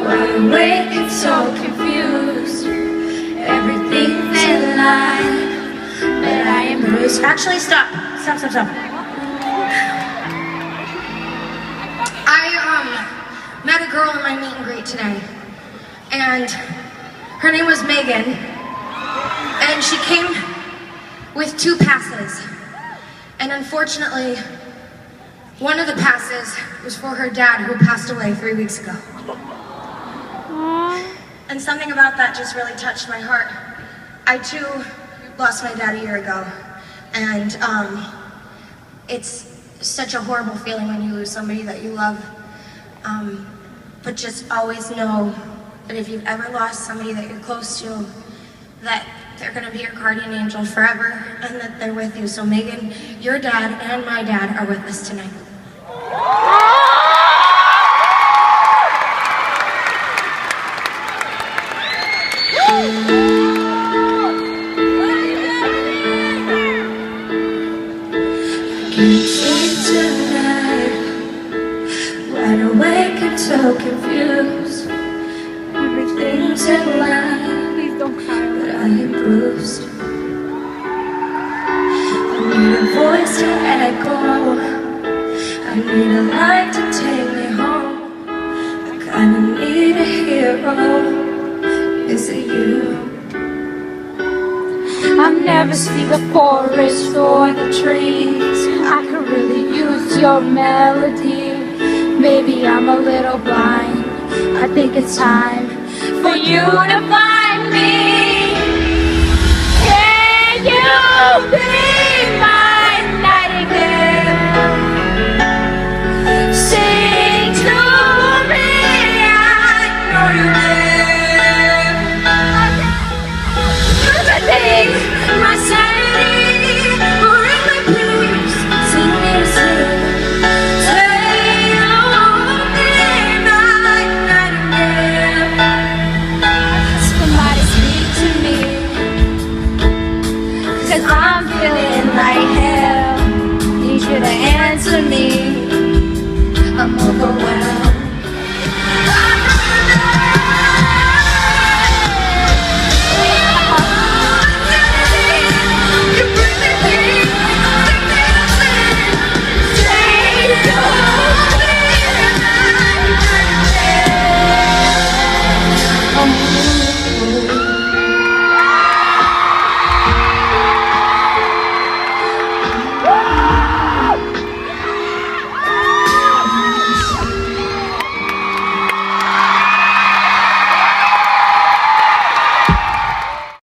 Wide awake and so confused. Everything's in line, but I am bruised. Actually, stop. I met a girl in my meet and greet today, and her name was Megan, and she came with 2 passes, and unfortunately, one of the passes was for her dad, who passed away 3 weeks ago. And something about that just really touched my heart. I too lost my dad a year ago, and it's such a horrible feeling when you lose somebody that you love. But just always know that if you've ever lost somebody that you're close to, that they're gonna be your guardian angel forever, and that they're with you. So Megan, your dad and my dad are with us tonight. Can't sleep tonight, wide awake and so confused. Everything's in line, please don't cry, but I am bruised. I need a voice to echo, I need a light to take me home. I kinda need a hero. Is it you? I've never seen the forest or the trees. I could really use your melody. Maybe I'm a little blind. I think it's time for you to find me. Can you be?